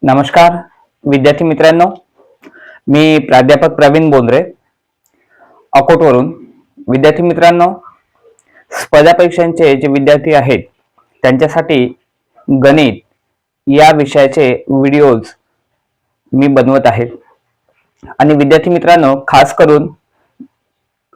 नमस्कार विद्यार्थी मित्रांनो, मी प्राध्यापक प्रवीण बोंद्रे अकोटवरून. विद्यार्थी मित्रांनो, स्पर्धा परीक्षांचे जे विद्यार्थी आहेत त्यांच्यासाठी गणित या विषयाचे व्हिडिओज मी बनवत आहे. आणि विद्यार्थी मित्रांनो, खास करून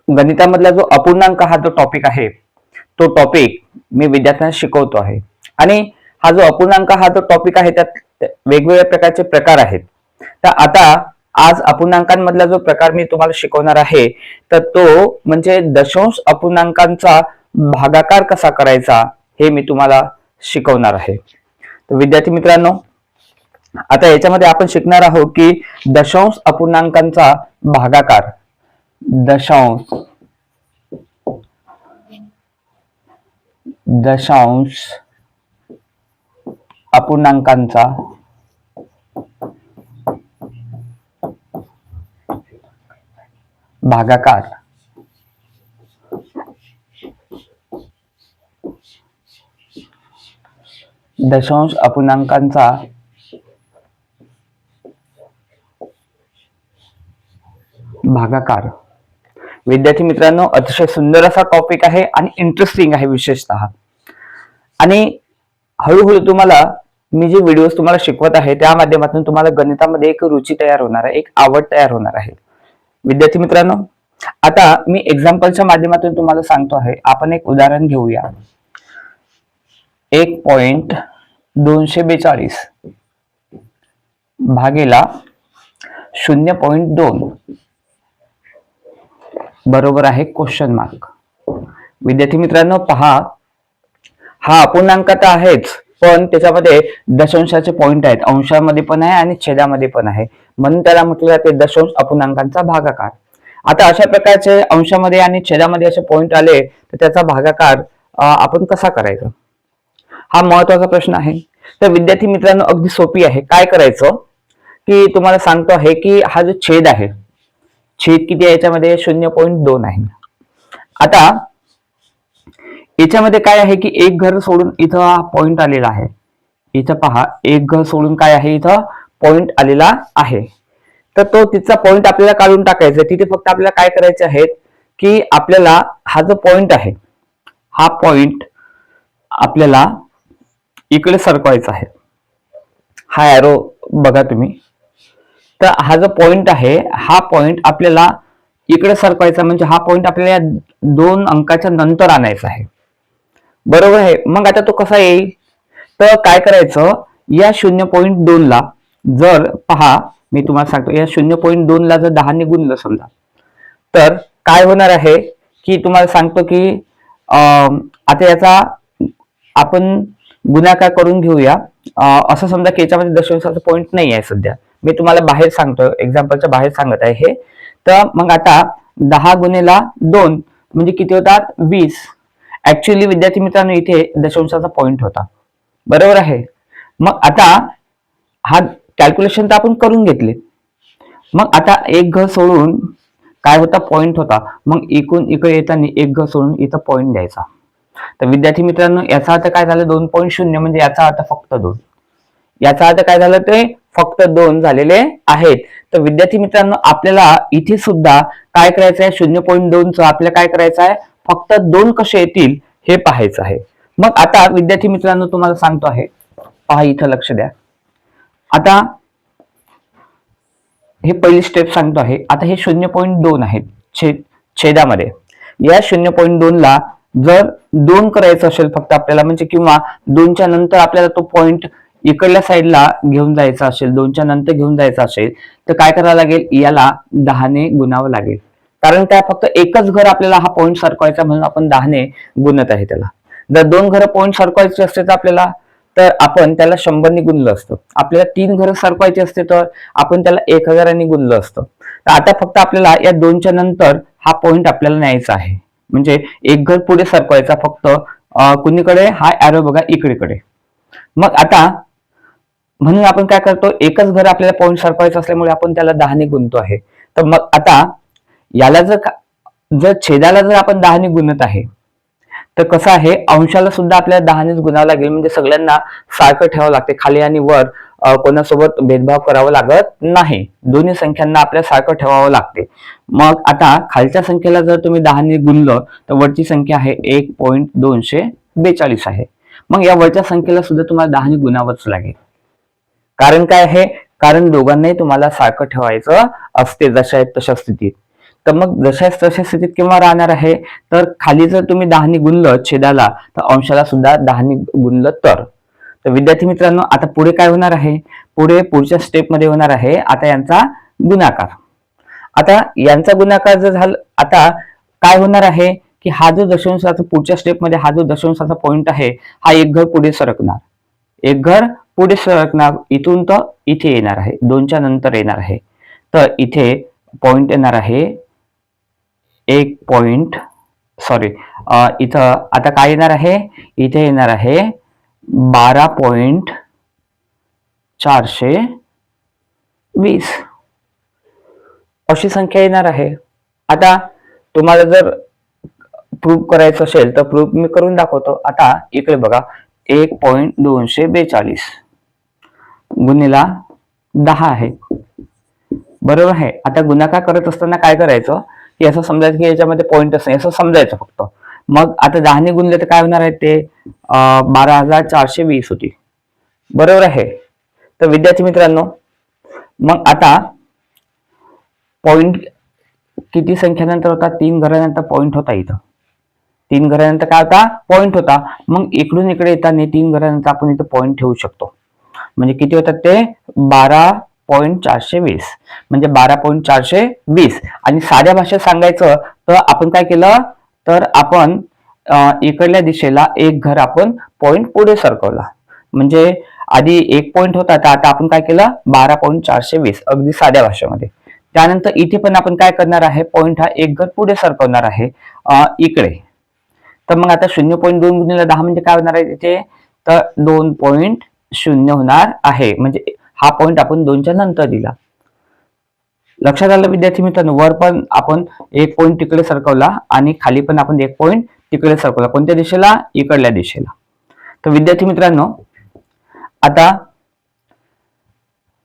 गणितामधला जो अपूर्णांक हा जो टॉपिक आहे तो टॉपिक मी विद्यार्थ्यांना शिकवतो आहे. आणि हा जो अपूर्णांक हा जो टॉपिक आहे त्यात वेगवेगळ्या प्रकारचे प्रकार आहेत. तर आता आज अपूर्णांकांमधला जो प्रकार मी तुम्हाला शिकवणार आहे तर तो म्हणजे दशांश अपूर्णांकांचा भागाकार कसा करायचा हे मी तुम्हाला शिकवणार आहे. तर विद्यार्थी मित्रांनो, आता याच्यामध्ये आपण शिकणार आहोत की दशांश अपूर्णांकांचा भागाकार. दशांश अपूर्णांकांचा भागाकार. दशांश अपूर्णांकांचा भागाकार. विद्यार्थी मित्रांनो, अतिशय सुंदर असा टॉपिक आहे आणि इंटरेस्टिंग आहे विशेषतः. आणि हळूहळू तुम्हाला मी जे व्हिडिओज तुम्हाला शिकवत आहे त्या माध्यमातून तुम्हाला गणितामध्ये एक रुची तयार होणार आहे, एक आवड तयार होणार आहे. विद्यार्थी मित्रांनो, आता मी एक्झाम्पलच्या माध्यमातून तुम्हाला सांगतो आहे. आपण एक उदाहरण घेऊया. 1.242 भागेला 0.2 बरोबर आहे क्वेश्चन मार्क. विद्यार्थी मित्रांनो पहा, हा अपूर्णांक तर आहेच पण त्याच्यामध्ये दशांशाचे पॉइंट आहेत, अंशामध्ये पण आहे आणि छेदामध्ये पण आहे, म्हणून त्याला म्हटलं जाते दशांश अपूर्णांकांचा भागाकार. आता अशा प्रकारचे अंशामध्ये आणि छेदामध्ये असे पॉइंट आले तर त्याचा भागाकार आपण कसा करायचा, हा महत्वाचा प्रश्न आहे. तर विद्यार्थी मित्रांनो अगदी सोपी आहे. काय करायचं की तुम्हाला सांगतो आहे की हा जो छेद आहे, छेद किती आहे याच्यामध्ये 0.2 आहे. आता याच्यामध्ये काय आहे की एक घर सोडून इथं हा पॉइंट आलेला आहे. इथं पहा, एक घर सोडून काय आहे, इथं पॉइंट आलेला आहे. तर तो तिचा पॉइंट आपल्याला काढून टाकायचा. तिथे फक्त आपल्याला काय करायचे आहे की आपल्याला हा जो पॉइंट आहे हा पॉइंट आपल्याला इकडे सरकवायचा आहे. हा एरो बघा तुम्ही. तर हा जो पॉइंट आहे हा पॉइंट आपल्याला इकडे सरकवायचा, म्हणजे हा पॉइंट आपल्याला या 2 अंकाच्या नंतर आणायचा आहे. बरोबर आहे. मग आता तो कसा येईल, तर काय करायचं, या 0.2 ला जर पहा मी तुम्हाला सांगतो, या 0.2 ला जर 10 ने गुणलं समजा तर काय होणार आहे की तुम्हाला सांगतो की आता याचा आपण गुणाकार करून घेऊया. असं समजा की याच्यामध्ये दशांशाचा पॉइंट नाही आहे सध्या, मी तुम्हाला बाहेर सांगतो, एक्झाम्पलच्या बाहेर सांगत आहे हे. तर मग आता 10 गुणिले 2 म्हणजे किती होतात, 20. ऍक्च्युअली विद्यार्थी मित्रांनो इथे दशांशाचा पॉइंट होता. बरोबर आहे. मग आता हा कॅल्क्युलेशन तर आपण करून घेतले. मग आता एक घर सोडून काय होता, पॉइंट होता. मग इकडून इकडे येताना एक घर सोडून इथं पॉइंट द्यायचा. तर विद्यार्थी मित्रांनो याचा अर्थ काय झालं, 2.0 म्हणजे याचा अर्थ फक्त 2. याचा अर्थ काय झालं, ते फक्त 2 झालेले आहेत. तर विद्यार्थी मित्रांनो आपल्याला इथे सुद्धा काय करायचं आहे, 0.2 च आपल्याला काय करायचं आहे, फक्त 2 कसे येतील हे पाहायचं आहे. मग आता विद्यार्थी मित्रांनो तुम्हाला सांगतो आहे, पहा इथं लक्ष द्या. आता हे पहिली स्टेप सांगतो आहे. आता हे 0.2 आहेत छेदामध्ये. या 0.2 ला जर 2 करायचं असेल फक्त आपल्याला, म्हणजे किंवा 2च्या नंतर आपल्याला तो पॉइंट इकडल्या साईडला घेऊन जायचा असेल, 2च्या नंतर घेऊन जायचा असेल तर काय करावं लागेल, याला 10 ने गुणावं लागेल. कारण त्या फक्त एकच घर आपल्याला हा पॉइंट सरकवायचा म्हणून आपण 10 ने गुणत आहे त्याला. जर 2 घर पॉइंट सरकवायचे असते तर आपल्याला, तर आपण त्याला 100 ने गुणलं असतं. आपल्याला 3 घर सरकवायचे असते तर आपण त्याला 1000 ने गुणलं असतं. तर आता फक्त आपल्याला या 2च्या नंतर हा पॉइंट आपल्याला न्यायचा आहे, म्हणजे एक घर पुढे सरकवायचा फक्त कुणीकडे, हा एरो बघा इकडेकडे. मग आता म्हणून आपण काय करतो, एकच घर आपल्याला पॉइंट सरकवायचं असल्यामुळे आपण त्याला 10 ने गुणतो आहे. तर मग आता याला जर छेदाला जर आपण 10 ने गुणत आहे तर कसं आहे, अंशाला सुद्धा आपल्याला 10 नेच गुणावं लागेल, म्हणजे सगळ्यांना सारखं ठेवावं लागते, खाली आणि वर कोणासोबत भेदभाव करावा लागत नाही, दोन्ही संख्यांना आपल्या सारखं ठेवावं लागते. मग आता खालच्या संख्येला जर तुम्ही 10 ने गुणलं तर वरची संख्या आहे 1.242 आहे. मग या वरच्या संख्येला सुद्धा तुम्हाला 10 ने गुणावंच लागेल. कारण काय आहे, कारण दोघांनाही तुम्हाला सारखं ठेवायचं असते जशा आहेत तशा स्थितीत. तर मग जशा आहेत तशा स्थितीत केव्हा राहणार आहे, तर खाली जर तुम्ही 10 ने गुणलं छेदाला तर अंशाला सुद्धा 10 ने गुणलं तर. विद्यार्थी मित्रांनो, आता पुढे काय होणार आहे, पुढच्या स्टेप मध्ये होणार आहे आता यांचा गुणाकार. आता यांचा गुणाकार जर झाला, आता काय होणार आहे की हा जो दशांशाचा पुढच्या स्टेप मध्ये हा जो दशांशाचा पॉइंट आहे हा एक घर पुढे सरकणार, एक घर पुढे सरकणार, इथून तर इथे येणार आहे, 2च्या नंतर येणार आहे. तर इथे पॉइंट येणार आहे एक पॉइंट, सॉरी इथं आता काय येणार आहे, इथे येणार आहे 12.420 अशी संख्या येणार आहे. आता तुम्हाला जर प्रूफ करायचं असेल तर प्रूफ मी करून दाखवतो. आता इकडे बघा 1.242 गुणिला 10 आहे, बरोबर आहे. आता गुणाकार करत असताना काय करायचं की असं समजायचं की याच्यामध्ये पॉइंटच नाही असं समजायचं फक्त. मग आता 10 ने गुणले तर काय होणार आहे, ते 12,420 होती, बरोबर आहे. तर विद्यार्थी मित्रांनो, मग आता पॉइंट किती संख्यानंतर होता, 3 घरानंतर पॉइंट होता. इथं 3 घरानंतर काय होता, पॉइंट होता. मग इकडून इकडे येताना 3 घरानंतर आपण इथं पॉइंट ठेवू शकतो. म्हणजे किती होतात ते 12.420 म्हणजे 12.420. आणि साध्या भाषेत सांगायचं तर आपण काय केलं, तर आपण इकडल्या दिशेला एक घर आपण पॉइंट पुढे सरकवला. म्हणजे आधी एक पॉइंट होता तर आता आपण काय केलं 12.420 अगदी साध्या भाषेमध्ये. त्यानंतर इथे पण आपण काय करणार आहे, पॉइंट हा एक घर पुढे सरकवणार आहे इकडे. तर मग आता 0.2 गुणिले 10 म्हणजे काय होणार आहे इथे, तर 2.0 होणार आहे. म्हणजे हा पॉइंट आपण 2च्या नंतर दिला. लक्षात आलं विद्यार्थी मित्रांनो, वर पण आपण एक पॉइंट तिकडे सरकवला आणि खाली पण आपण एक पॉइंट तिकडे सरकवला. कोणत्या दिशेला, इकडल्या दिशेला. तर विद्यार्थी मित्रांनो, आता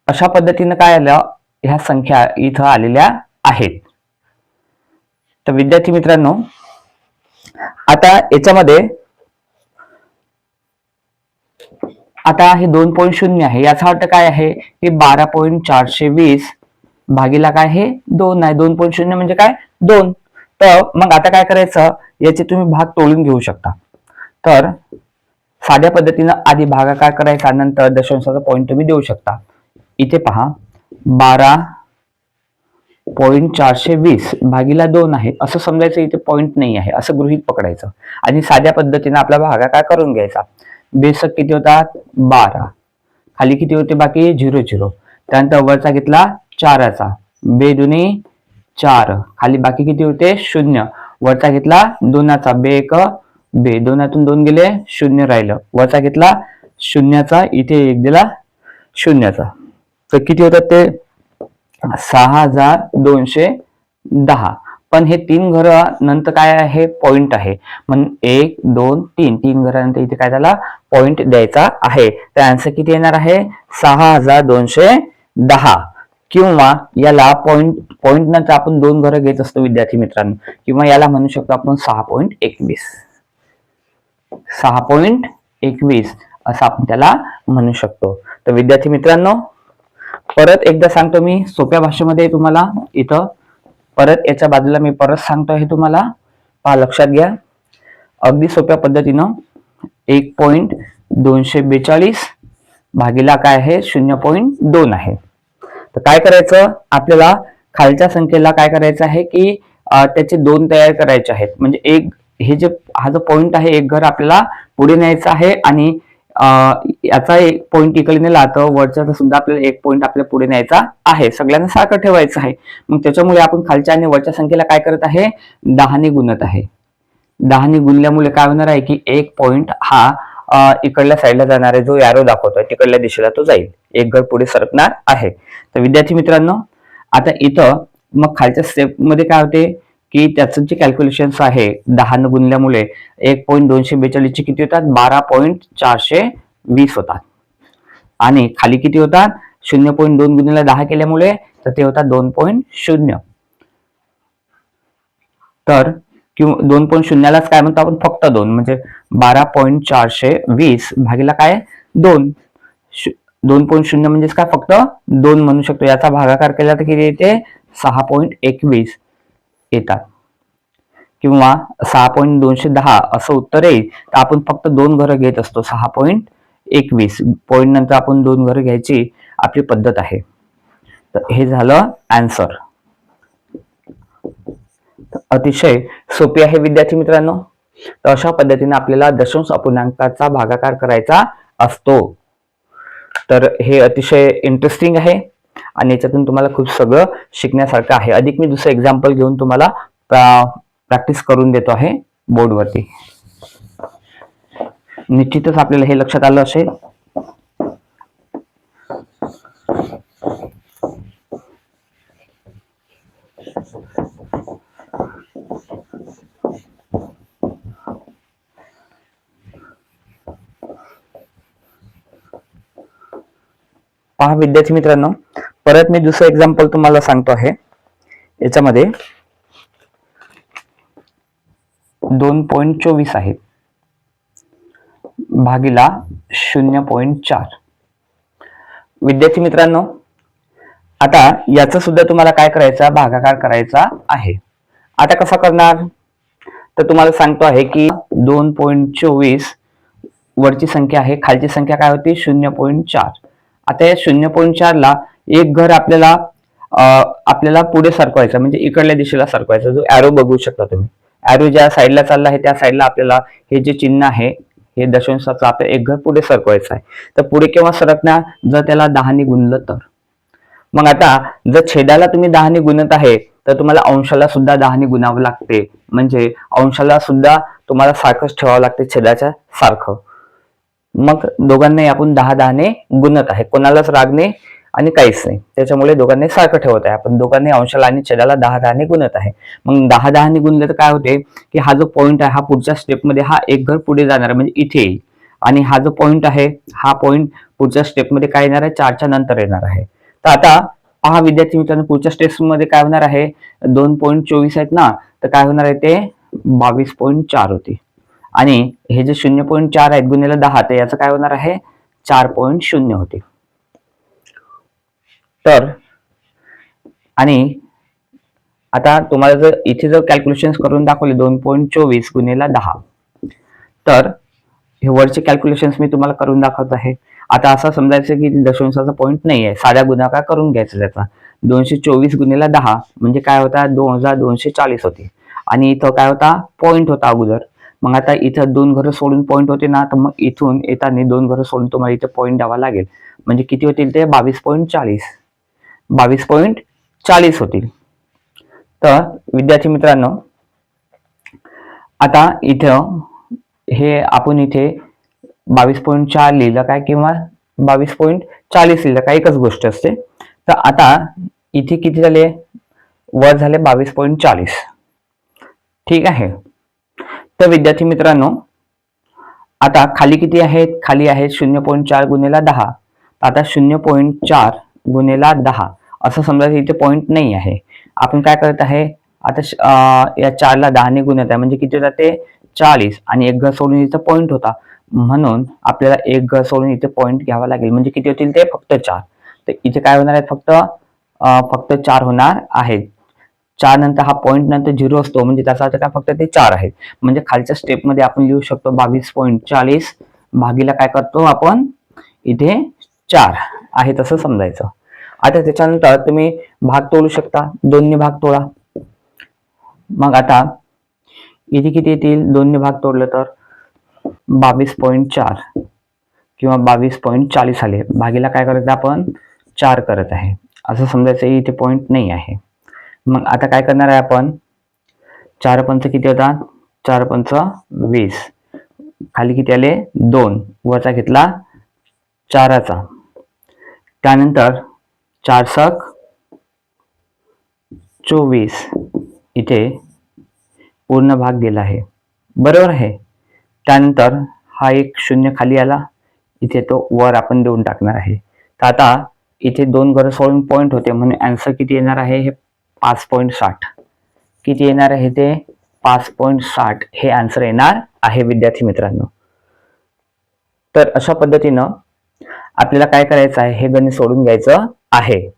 अशा पद्धतीने काय आलं, ह्या संख्या इथं आलेल्या आहेत. तर विद्यार्थी मित्रांनो, आता याच्यामध्ये आता हे 2.0 आहे, याचा अर्थ काय आहे की 12.420 भागीला काय हे 2 आहे. 2.0 म्हणजे काय 2. तर मग आता काय करायचं, याचे तुम्ही भाग तोडून घेऊ शकता. तर साध्या पद्धतीनं आधी भागाकार करायचा, नंतर दशांशाचा पॉइंट तुम्ही देऊ शकता. इथे पहा 12.420 भागीला 2 आहे असं समजायचं, इथे पॉइंट नाही आहे असं गृहीत पकडायचं आणि साध्या पद्धतीने आपला भागाकार करून घ्यायचा. बेसक किती होतात 12, खाली किती होते बाकी 0 त्यानंतर वरचा घेतला 4चा, बेदुनी 4, खाली बाकी किती होते 0, वरचा घेतला 2चा, बे 1 बे, 2तून 2 गेले 0 राहिलं, वरचा घेतला 0चा, इथे 1 दिला 0चा. तर किती होतात ते 6,210. पण हे 3 घर नंतर काय आहे, पॉइंट आहे. मग 1 2 3 3 घरानंतर इथे काय झाला, पॉइंट द्यायचा आहे. तर आन्सर किती येणार आहे 6,210. किंवा याला पॉइंट नंतर आपण 2 घरं घेत असतो विद्यार्थी मित्रांनो, किंवा याला म्हणू शकतो आपण 6.21 असं आपण त्याला म्हणू शकतो. तर विद्यार्थी मित्रांनो, परत एकदा सांगतो मी सोप्या भाषेमध्ये तुम्हाला. इथं परत याच्या बाजूला मी परत सांगतो हे तुम्हाला, पहा लक्षात घ्या. अगदी सोप्या पद्धतीनं 1.242 भागीला काय आहे 0.2 आहे. तर काय करायचं, आपल्याला खालच्या संख्येला काय करायचं आहे की त्याचे 2 तयार करायचे आहेत. म्हणजे एक हे जे हा जो पॉइंट आहे एक घर आपल्याला पुढे न्यायचं आहे आणि याचा एक पॉइंट इकडे नेला तर वरचा सुद्धा आपल्याला एक पॉइंट आपल्याला पुढे न्यायचा आहे. सगळ्यांना सारखं ठेवायचं आहे. मग त्याच्यामुळे आपण खालच्या आणि वरच्या संख्येला काय करत आहे 10 ने गुणत आहे. 10 ने गुणल्यामुळे काय होणार आहे की एक पॉइंट हा इकडल्या साईडला जाणार आहे, जो एरो दाखवतोय तिकडल्या दिशेला तो जाईल, एक घर पुढे सरकणार आहे. तर विद्यार्थी मित्रांनो, आता इथं मग खालच्या स्टेप मध्ये काय होते की त्याचं जे कॅल्क्युलेशन्स आहे 10 ने गुणल्यामुळे 1.242 चे किती होतात 12.420 होतात. आणि खाली किती होतात 0.2 गुणिले 10 केल्यामुळे तर ते होतात 2.0. तर किंवा 2.0लाच काय म्हणतो आपण फक्त 2 म्हणजे 12.420 भागीला काय 2. 2.0 म्हणजेच काय फक्त 2 म्हणू शकतो. याचा भागाकार केला तर किती येते 6.21 येतात किंवा 6.210 असं उत्तर येईल. तर आपण फक्त 2 घरं घेत असतो. 6.21 पॉईंट नंतर आपण 2 घरं घ्यायची आपली पद्धत आहे. तर हे झालं आन्सर. अतिशय सोपी आहे विद्यार्थी मित्रांनो. तर अशा पद्धतीने आपल्याला दशांश अपूर्णांकाचा भागाकार करायचा असतो. तर हे अतिशय इंटरेस्टिंग आहे आणि याच्यातून तुम्हाला खूप सगळं शिकण्यासारखं आहे. अधिक मी दुसरं एक्झाम्पल घेऊन तुम्हाला प्रॅक्टिस करून देतो आहे बोर्डवरती. निश्चितच आपल्याला हे लक्षात आलं असेल. पहा विद्यार्थी मित्रांनो, परत मी दुसरं एक्झाम्पल तुम्हाला सांगतो आहे. याच्यामध्ये 2.24 आहे भागीला 0.4. विद्यार्थी मित्रांनो, आता याचा सुद्धा तुम्हाला काय करायचा भागाकार करायचा आहे. आता कसा करणार तर तुम्हाला सांगतो आहे की 2.24 वरची संख्या आहे, खालची संख्या काय होती 0.4. आता या 0.4 ला एक घर आपल्याला पुढे सरकवायचं म्हणजे इकडल्या दिशेला सरकवायचा. जो ॲरो बघू शकता तुम्ही, ॲरो ज्या साईडला चालला आहे त्या साईडला आपल्याला हे जे चिन्ह आहे हे दशांशाचं आपलं एक घर पुढे सरकवायचं आहे. तर पुढे केव्हा सरकणार जर त्याला 10ने गुणलं तर. मग आता जर छेदाला तुम्ही 10ने गुणत आहे तर तुम्हाला अंशाला सुद्धा 10ने गुणावं लागते. म्हणजे अंशाला सुद्धा तुम्हाला सारखंच ठेवावं लागते छेदाच्या सारखं. मग दोघांनाही आपण 10ने गुणत आहे, कोणालाच राग नाही आणि काहीच नाही. त्याच्यामुळे दोघांनी सारखं ठेवत आहे. आपण दोघांनी अंशाला आणि छेदाला 10ने गुणत आहे. मग 10ने गुणले तर काय होते की हा जो पॉईंट आहे हा पुढच्या स्टेपमध्ये हा एक घर पुढे जाणार आहे म्हणजे इथे येईल. आणि हा जो पॉईंट आहे हा पॉईंट पुढच्या स्टेपमध्ये काय येणार आहे 4च्या नंतर येणार आहे. तर आता पहा विद्यार्थी मित्रांनो, पुढच्या स्टेप्समध्ये काय होणार आहे 2.24 आहेत ना, तर काय होणार आहे ते 22.4 होते. आणि हे जे 0.4 आहेत गुणिले 10 तर याचं काय होणार आहे 4.0 होते. तर आणि आता तुम्हाला जर इथे जर कॅल्क्युलेशन करून दाखवले 2.24 गुणिले 10 तर हे वरचे कॅल्क्युलेशन्स मी तुम्हाला करून दाखवत आहे. आता असं समजायचं की दशांशाचा पॉईंट नाही आहे, साध्या गुणाकार करून घ्यायचा त्याचा. 224 गुणिले 10 म्हणजे काय होता 2240 होते. आणि इथं काय होता पॉईंट होता अगोदर. मग आता इथं 2 घरं सोडून पॉईंट होते ना, तर मग इथून येताना 2 घरं सोडून तुम्हाला इथे पॉईंट द्यावा लागेल. म्हणजे किती होतील ते 22.40 होतील. तर विद्यार्थी मित्रांनो, आता इथं हे आपण इथे 22.4 लिहिलं काय किंवा 22.40 लिहिलं काय एकच गोष्ट असते. तर आता इथे किती झाले वर झाले 22.40. ठीक आहे. तर विद्यार्थी मित्रांनो, आता खाली किती आहेत खाली आहेत 0.4 गुणिले 10. आता 0.4 गुणिले 10 असं समजायचं इथे पॉईंट नाही आहे. आपण काय करत आहे आता या 4ला 10ने गुणत आहे म्हणजे किती जाते 40 आणि एक घर सोडून इथं पॉईंट होता म्हणून आपल्याला एक घर सोडून इथे पॉईंट घ्यावा लागेल. म्हणजे किती होतील ते फक्त 4. तर इथे काय होणार आहे फक्त 4 होणार आहेत. 4 नंतर हा पॉईंट नंतर 0 असतो म्हणजे त्याचा अर्थ काय फक्त ते 4 आहेत. म्हणजे खालच्या स्टेपमध्ये आपण लिहू शकतो 22.40 भागीला काय करतो आपण इथे 4 आहे तसं समजायचं. आता त्याच्यानंतर तुम्ही भाग तोडू शकता, 2ने भाग तोडा. मग आता इथे किती येतील 2ने भाग तोडलं तर 22.4 किंवा 22.40 आले भागीला काय करत आपण 4 करत आहे असं समजायचं. इथे पॉईंट नाही आहे. मग आता काय करणार आहे आपण 4 पंच किती होतात 4 पंच 20. खाली किती आले 2 वरचा घेतला 4चा. त्यानंतर 4 सक 24 इथे पूर्ण भाग गेला आहे बरोबर आहे. त्यानंतर हा एक 0 खाली आला इथे तो वर आपण देऊन टाकणार आहे. तर आता इथे 2 घरं सोडून पॉईंट होते म्हणून आन्सर किती येणार आहे, हे 5.60. किती येणार आहे ते 5.60 हे आन्सर येणार आहे विद्यार्थी मित्रांनो. तर अशा पद्धतीनं आपल्याला काय करायचं आहे, हे गणित सोडून घ्यायचं आहे.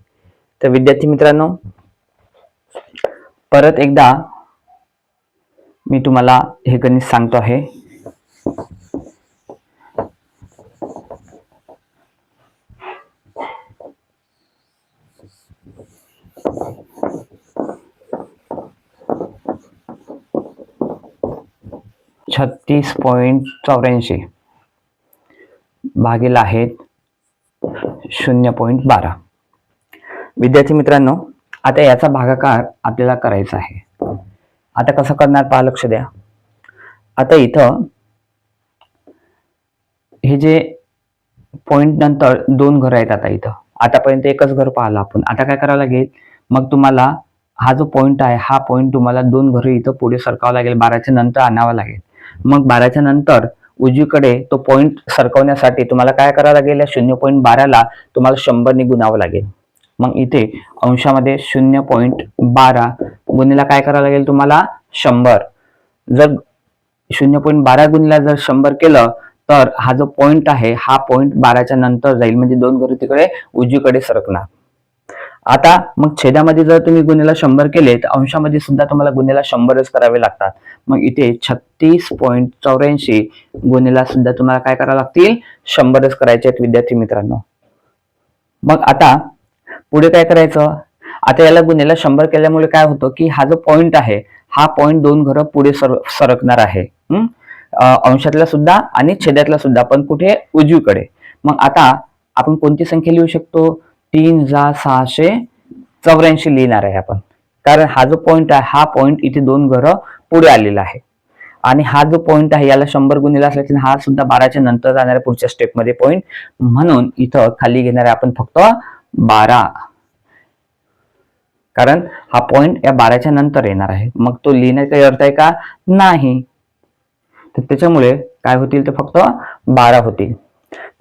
तर विद्यार्थी मित्रांनो, परत एकदा मी तुम्हाला हे गणित सांगतो आहे. (36.84) भागीला आहेत 0.12. विद्यार्थी मित्रांनो, आता याचा भागाकार आपल्याला करायचा आहे. आता कसं करणार पहा, लक्ष द्या. आता इथं हे जे पॉइंट नंतर 2 घरं आहेत. आता इथं आतापर्यंत एकच घर पाहिलं आपण. आता काय करावं लागेल, मग तुम्हाला हा जो पॉइंट आहे, हा पॉइंट तुम्हाला 2 घरं इथं पुढे सरकावं लागेल, 12च्या नंतर आणावं लागेल. मग 12च्या नंतर उजवीकडे तो पॉइंट सरकवण्यासाठी तुम्हाला काय करावं लागेल, या 0.12ला तुम्हाला 100 ने गुणावं लागेल. मग इथे अंशामध्ये 0.12 गुणिला काय करावं लागेल तुम्हाला 100. जर 0.12 गुणिला जर 100 केलं तर हा जो पॉइंट आहे, हा पॉइंट 12च्या नंतर जाईल, म्हणजे 2 घरं तिकडे उजवीकडे सरकणार. आता मग छेदामध्ये जर तुम्ही गुणिला 100 केले तर अंशामध्ये सुद्धा तुम्हाला गुणिला 100च करावे लागतात. मग इथे 36.84 गुणिला सुद्धा तुम्हाला काय करावं लागतील, 100च करायचे आहेत विद्यार्थी मित्रांनो. मग आता पुढे काय करायचं, आता याला गुणिला 100 केल्यामुळे काय होतं की हा जो पॉइंट आहे, हा पॉइंट 2 घरं पुढे सरकणार आहे, अंशातला सुद्धा आणि छेदातला सुद्धा, पण कुठे, उजवीकडे. मग आता आपण कोणती संख्या लिहू शकतो, 3684 लिहिणार आहे आपण, कारण हा जो पॉइंट आहे, हा पॉइंट इथे 2 घरं पुढे आलेला आहे. आणि हा जो पॉइंट आहे याला 100 गुणिला असल्याने हा सुद्धा 12च्या नंतर जाणाऱ्या पुढच्या स्टेपमध्ये पॉइंट, म्हणून इथं खाली घेणार आहे आपण फक्त 12, कारण हा पॉइंट या 12च्या नंतर येणार आहे. मग तो लिहिण्याचा काही अर्थ आहे का, नाही. तर त्याच्यामुळे काय होतील, ते फक्त 12 होतील.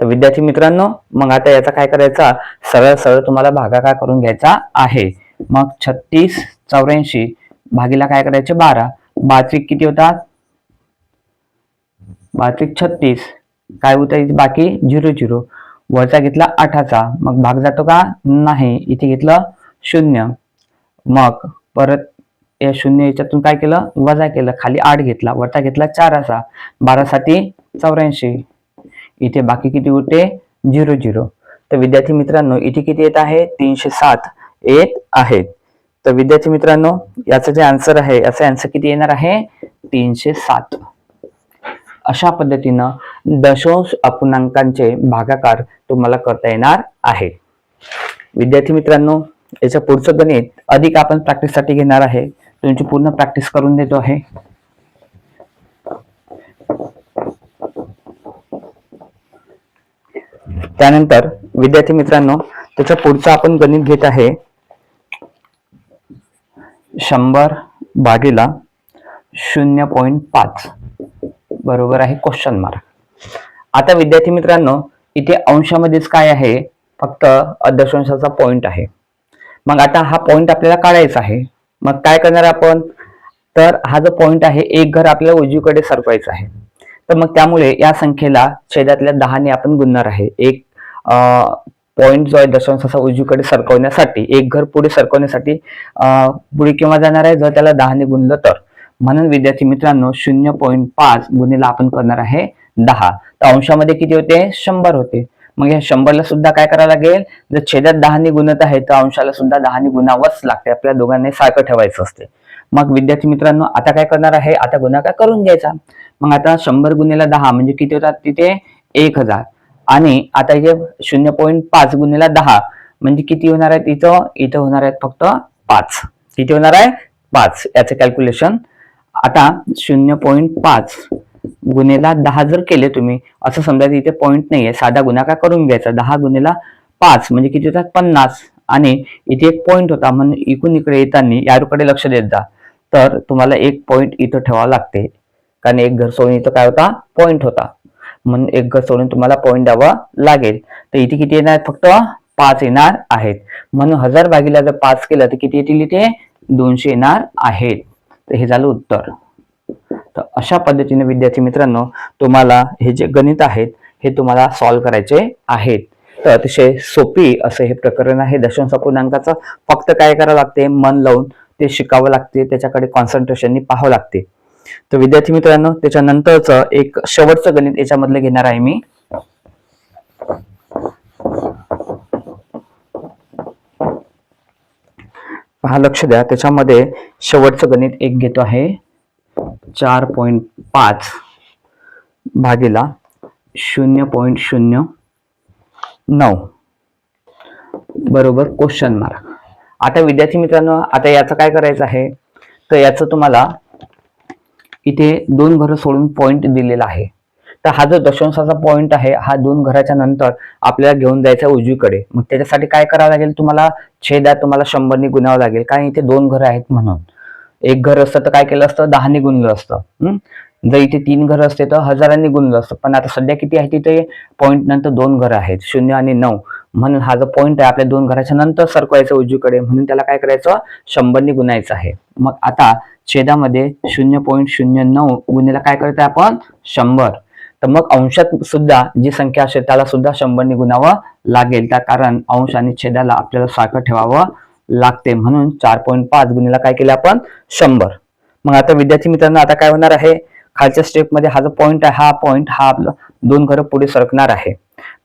तर विद्यार्थी मित्रांनो, मग आता याचा काय करायचा, सरळ सरळ तुम्हाला भागाकार करून घ्यायचा आहे. मग 3684 भागीला काय करायचे 12. 12 किती होतात, 12 36, काय होतं बाकी 00, वरचा घेतला 8चा, मग भाग जातो का, नाही. इथे घेतलं 0, मग परत या 0 याच्यातून काय केलं, वजा केलं, खाली 8 घेतला, वरचा घेतला 4चा, 12 साठी 84, इथे बाकी किती उरते 00. तर विद्यार्थी मित्रांनो, इथे किती येत आहे, 307 येत आहेत. तर विद्यार्थी मित्रांनो, याचं जे आन्सर आहे, याचा आन्सर किती येणार आहे, 307. अशा पद्धतीनं दशांश अपूर्णांकांचे भागाकार तुम्हाला करता येणार आहे. विद्यार्थी मित्रांनो, याच्या पुढचं गणित अधिक आपण प्रॅक्टिससाठी घेणार आहे. तुमची पूर्ण प्रॅक्टिस करून देतो आहे. त्यानंतर विद्यार्थी मित्रांनो, त्याच्या पुढचं आपण गणित घेत आहे 100 भागीला 0.5 बरोबर आहे क्वेश्चन मार्क. आता विद्यार्थी मित्रांनो, इथे अंशामध्येच काय आहे, फक्त दशांशाचा पॉइंट आहे. मग आता हा पॉइंट आपल्याला काढायचा आहे. मग काय करणार आपण, तर हा जो पॉइंट आहे, एक घर आपल्याला उजवीकडे सरकवायचं आहे. तर मग त्यामुळे या संख्येला छेदातल्या 10 ने आपण गुणणार आहे. एक पॉइंट जो आहे दशांशाचा उजवीकडे सरकवण्यासाठी, एक घर पुढे सरकवण्यासाठी पुढे केव्हा जाणार आहे, जर त्याला 10 ने गुणलं तर. म्हणून विद्यार्थी मित्रांनो, 0.5 गुणिला आपण करणार आहे 10. तर अंशामध्ये किती होते, 100 होते. मग या 100ला सुद्धा काय करावं लागेल, जर छेदात 10 ने गुणत आहे तर अंशाला सुद्धा 10 ने गुणावंच लागते, आपल्या दोघांनी सारखं ठेवायचं असते. मग विद्यार्थी मित्रांनो, आता काय करणार आहे, आता गुणाकार करून घ्यायचा. मग आता 100 गुणिला 10 म्हणजे किती होतात, तिथे 1000. आणि आता इथे 0.5 गुणिला 10 म्हणजे किती होणार आहेत, इथं होणार आहेत फक्त 5. किती होणार आहे, 5. याचं कॅल्क्युलेशन. आता 0.5 गुणिला 10 जर केले तुम्ही, असं समजा इथे पॉइंट नाहीये, साधा गुणाकार करून घ्यायचा. 10 गुणिला 5 म्हणजे किती होतात, 50. आणि इथे एक पॉइंट होता, म्हणून इकडून इकडे येताना याकडे लक्ष देत जा. तर तुम्हाला एक पॉइंट इथं ठेवावा लागते, कारण एक घर सोडून इथं काय होता, पॉइंट होता. म्हणून एक घर सोडून तुम्हाला पॉईंट द्यावं लागेल. तर इथे किती येणार फक्त 5 येणार आहेत. म्हणून 1000 भागिले जर 5 केलं तर किती येतील इथे 200 येणार आहेत. तर हे झालं उत्तर. तर अशा पद्धतीने विद्यार्थी मित्रांनो तुम्हाला हे जे गणित आहेत हे तुम्हाला सॉल्व्ह करायचे आहेत. तर अतिशय सोपी असं हे प्रकरण आहे दशांश अपूर्णांकाचं. फक्त काय करावं लागते, मन लावून ते शिकावं लागते, त्याच्याकडे कॉन्सन्ट्रेशननी पाहावं लागते. तर विद्यार्थी मित्रांनो त्याच्यानंतरचं एक शेवटचं गणित याच्यामधलं घेणार आहे मी. पहा, लक्ष द्या, त्याच्यामध्ये शेवटचं गणित एक घेतो आहे 4.5 भागिला 0.09 बरोबर क्वेश्चन मार्क. आता विद्यार्थी मित्रांनो आता याचं काय करायचं आहे, तर याचं तुम्हाला इथे 2 घरं सोडून पॉईंट दिलेला आहे. तर हा जो दशांशाचा पॉईंट आहे हा 2 घराच्या नंतर आपल्याला घेऊन जायचा उजवीकडे. मग त्याच्यासाठी काय करावं लागेल, तुम्हाला छेदात तुम्हाला 100 ने गुणावं लागेल, कारण इथे 2 घरं आहेत म्हणून. एक घर असतं तर काय केलं असतं 10 ने गुणलं असतं. जर इथे 3 घरं असते तर 1000 ने गुणलं असतं. पण आता सध्या किती आहे तिथे पॉईंट नंतर 2 घरं आहेत 0 आणि 9. म्हणून हा जो पॉईंट आहे आपल्या 2 घराच्या नंतर सरकवायचं उजवीकडे, म्हणून त्याला काय करायचं 100 ने गुणायचं आहे. मग आता छेदामध्ये 0.09 गुणिले काय करतोय आपण 100. तर मग अंशात सुद्धा जी संख्या असेल त्याला सुद्धा 100 ने गुणावं लागेल, त्या कारण अंश आणि छेदाला आपल्याला सारखं ठेवावं लागते. म्हणून 4.5 गुणिले काय केलं आपण 100. मग आता विद्यार्थी मित्रांनो आता काय होणार आहे, खालच्या स्टेप मध्ये हा जो पॉईंट आहे हा आपला 2 घरं पुढे सरकणार आहे,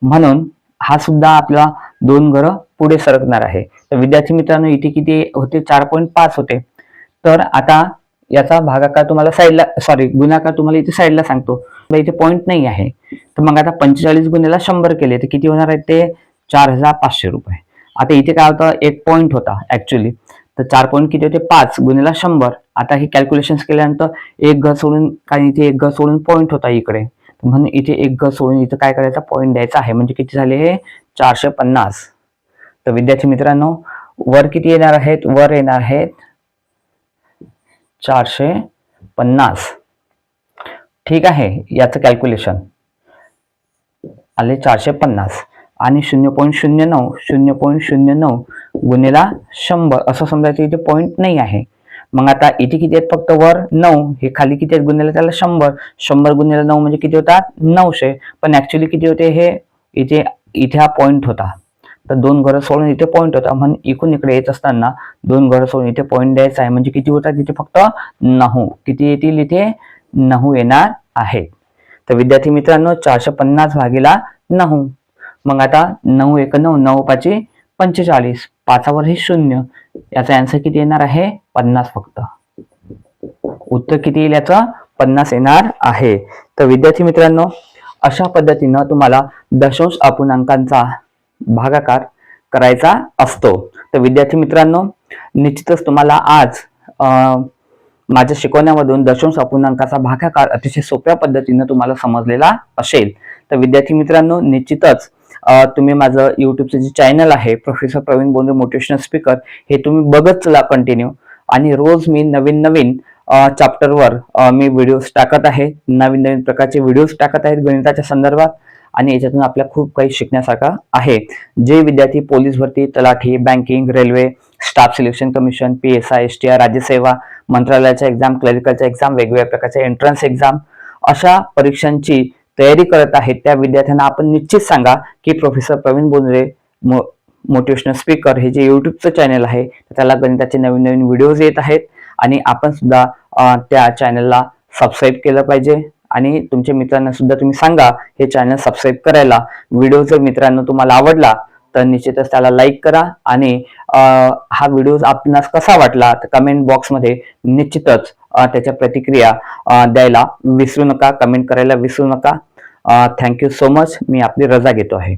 म्हणून हा सुद्धा आपला 2 घरं पुढे सरकणार आहे. तर विद्यार्थी मित्रांनो इथे किती होते 4.5 होते. तर आता याचा भागाकार तुम्हाला साईडला गुणाकार तुम्हाला इथे साईडला सांगतो. इथे पॉईंट नाही आहे, तर मग आता 45 गुणिले 100 केले तर किती होणार आहे ते 4500 रुपये. आता इथे काय होतं एक पॉईंट होता ऍक्च्युली, तर 4 पॉईंट किती होते 5 गुणिले 100. आता हे कॅल्क्युलेशन केल्यानंतर एक घर सोडून, कारण इथे एक घर सोडून पॉईंट होता इकडे, म्हणून इथे एक घर सोडून इथे काय करायचा पॉईंट द्यायचा आहे. म्हणजे किती झाले हे 450. तर विद्यार्थी मित्रांनो वर किती येणार आहेत, वर येणार आहेत 450. ठीक आहे, याचं कॅल्क्युलेशन आले 450 आणि 0.09 गुणिला 100 असं समजायचं. इथे पॉईंट नाही आहे. मग आता इथे किती आहेत फक्त वर 9, हे खाली किती आहेत गुणिले त्याला 100 गुणिले 9 म्हणजे किती होतात 900. पण ऍक्च्युली किती होते हे इथे हा पॉईंट होता, तर 2 घरं सोडून इथे पॉईंट होता, म्हणून इकडून इकडे येत असताना 2 घरं सोडून इथे पॉईंट द्यायचा आहे. म्हणजे किती होतात इथे फक्त 9 किती येतील इथे 9 येणार आहेत. तर विद्यार्थी मित्रांनो 450 भागिला 9. मग आता 9 1 9 9 5 45 पाचावर हे 0. याचा आन्सर किती येणार आहे 50 फक्त. उत्तर किती येईल याचं 50 येणार आहे. तर विद्यार्थी मित्रांनो अशा पद्धतीनं तुम्हाला दशांश अपूर्णांकांचा भागाकार करायचा असतो. तर विद्यार्थी मित्रांनो निश्चितच तुम्हाला आज माझ्या शिकवण्यामधून दशांश अपूर्णांकाचा भागाकार अतिशय सोप्या पद्धतीने तुम्हाला समजलेला असेल. तर विद्यार्थी मित्रांनो निश्चितच तुम्ही माझं युट्यूबचं जे चॅनल आहे professor Praveen Bondre motivational speaker हे तुम्ही बघत चला कंटिन्यू. आणि रोज मी नवीन नवीन चॅप्टरवर मी व्हिडिओज टाकत आहे, नवीन नवीन प्रकारचे व्हिडिओज टाकत आहेत गणिताच्या संदर्भात. आणि याच्यातून आपल्याला खूप काही शिकण्यासारखं आहे. जे विद्यार्थी पोलीस भरती, तलाठी, banking, railway, staff selection commission, PSI, STR, राज्यसेवा, मंत्रालयाच्या एक्झाम, क्लरिकलच्या एक्झाम, वेगवेगळ्या प्रकारच्या एंट्रन्स एक्झाम अशा परीक्षांची तयारी करत आहेत त्या विद्यार्थ्यांना आपण निश्चित सांगा की professor Praveen Bondre motivational speaker हे जे युट्यूबचं चॅनल आहे त्याला गणिताचे नवीन नवीन व्हिडिओज येत आहेत. आणि आपण सुद्धा त्या चॅनलला सबस्क्राईब केलं पाहिजे. आणि तुमच्या मित्रांना सुद्धा तुम्ही सांगा हे चॅनल सबस्क्राईब करायला. व्हिडिओ जर मित्रांनो तुम्हाला आवडला तर निश्चितच त्याला लाईक करा. आणि हा व्हिडिओ आपणास कसा वाटला तर कमेंट बॉक्समध्ये निश्चितच त्याच्या प्रतिक्रिया द्यायला विसरू नका, कमेंट करायला विसरू नका. Thank you so much. मी आपली रजा घेतो आहे.